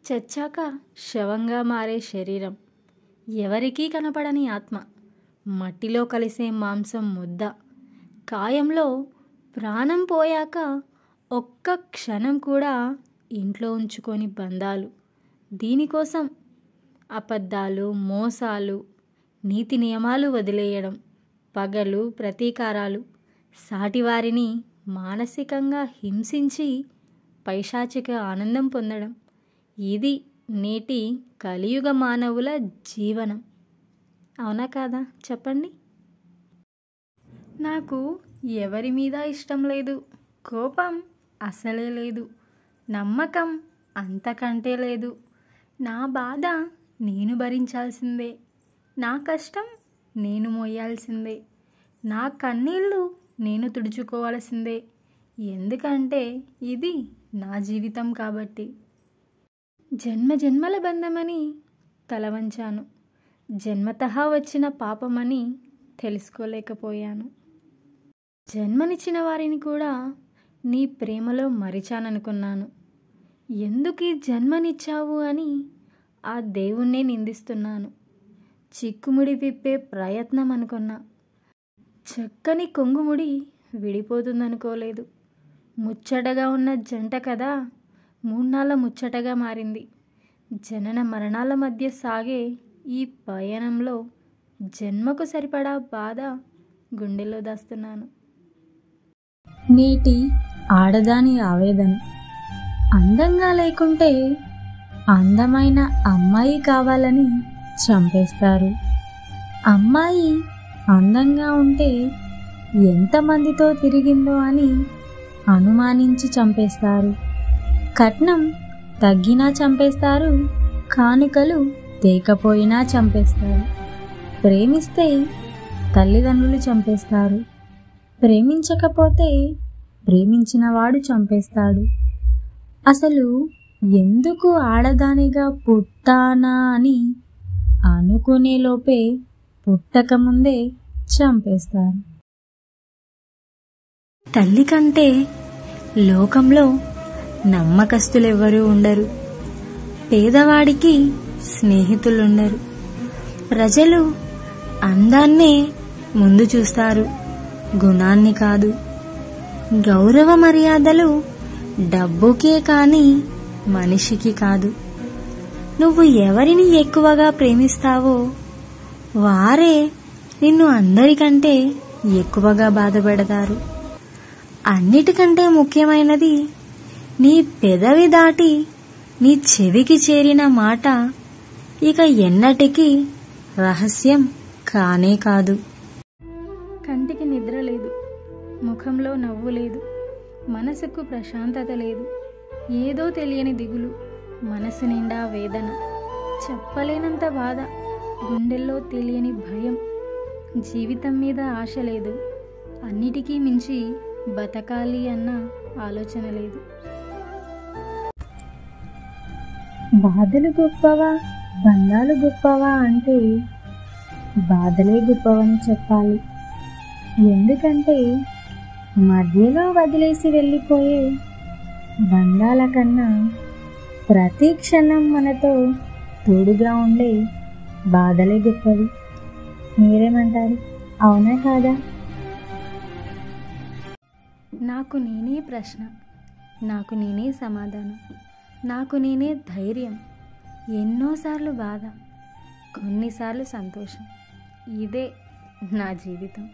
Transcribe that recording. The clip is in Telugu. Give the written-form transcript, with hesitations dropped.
చచ్చాక శవంగా మారే శరీరం, ఎవరికీ కనపడని ఆత్మ, మట్టిలో కలిసే మాంసం ముద్ద, కాయంలో ప్రాణం పోయాక ఒక్క క్షణం కూడా ఇంట్లో ఉంచుకొని బంధాలు. దీనికోసం అబద్ధాలు, మోసాలు, నీతి నియమాలు వదిలేయడం, పగలు, ప్రతీకారాలు, సాటివారిని మానసికంగా హింసించి పైశాచిక ఆనందం పొందడం. ఇది నేటి కలియుగ మానవుల జీవనం. అవునా కాదా చెప్పండి? నాకు ఎవరి మీద ఇష్టం లేదు, కోపం అసలే లేదు, నమ్మకం అంతకంటే లేదు. నా బాధ నేను భరించాల్సిందే, నా కష్టం నేను మోయాల్సిందే, నా కన్నీళ్ళు నేను తుడుచుకోవాల్సిందే. ఎందుకంటే ఇది నా జీవితం కాబట్టి. జన్మ జన్మల బంధమని తలవంచాను, జన్మతహా వచ్చిన పాపమని తెలుసుకోలేకపోయాను. జన్మనిచ్చిన వారిని కూడా నీ ప్రేమలో మరిచాననుకున్నాను. ఎందుకు ఈ జన్మనిచ్చావు అని ఆ దేవుణ్ణే నిందిస్తున్నాను. చిక్కుముడి విప్పే ప్రయత్నం అనుకున్నా, చక్కని కొంగుముడి విడిపోతుందనుకోలేదు. ముచ్చటగా ఉన్న జంట కదా 3 నాళ్ళ ముచ్చటగా మారింది. జనన మరణాల మధ్య సాగే ఈ పయనంలో జన్మకు సరిపడా బాధ గుండెలో దాస్తున్నాను. నేటి ఆడదాని ఆవేదన, అందంగా లేకుంటే అందమైన అమ్మాయి కావాలని చంపేస్తారు. అమ్మాయి అందంగా ఉంటే ఎంతమందితో తిరిగిందో అని అనుమానించి చంపేస్తారు. కట్నం తగ్గినా చంపేస్తారు, కానుకలు తేకపోయినా చంపేస్తారు. ప్రేమిస్తే తల్లిదండ్రులు చంపేస్తారు, ప్రేమించకపోతే ప్రేమించినవాడు చంపేస్తాడు. అసలు ఎందుకు ఆడదానిగా పుట్టానా అని అనుకునే లోపే పుట్టకముందే చంపేస్తారు. తల్లి కంటే లోకంలో నమ్మకస్తులెవ్వరూ ఉండరు. పేదవాడికి స్నేహితులుండరు. ప్రజలు అందాన్నే ముందు చూస్తారు, గుణాన్ని కాదు. గౌరవ మర్యాదలు డబ్బుకే కానీ మనిషికి కాదు. నువ్వు ఎవరిని ఎక్కువగా ప్రేమిస్తావో వారే నిన్ను అందరికంటే ఎక్కువగా బాధపెడతారు. అన్నిటికంటే ముఖ్యమైనది నీ పెదవి దాటి నీ చెవికి చేరిన మాట ఇక ఎన్నటికీ రహస్యం కానే కాదు. కంటికి నిద్ర లేదు, ముఖంలో నవ్వు లేదు, మనసుకు ప్రశాంతత లేదు. ఏదో తెలియని దిగులు, మనసు నిండా వేదన, చెప్పలేనంత బాధ, గుండెల్లో తెలియని భయం. జీవితం మీద ఆశ లేదు, అన్నిటికీ మించి బతకాలి అన్న ఆలోచన లేదు. బాధలు గొప్పవా బంధాలు గొప్పవా అంటే బాధలే గొప్పవని చెప్పాలి. ఎందుకంటే మధ్యలో వదిలేసి వెళ్ళిపోయే బంధాల కన్నా ప్రతి క్షణం మనతో తోడుగా ఉండే బాధలే గొప్పవి. మీరేమంటారు? అవునా కాదా? నాకు నేనే ప్రశ్న, నాకు నేనే సమాధానం, నాకు నేనే ధైర్యం. ఎన్నోసార్లు బాధ, కొన్నిసార్లు సంతోషం. ఇదే నా జీవితం.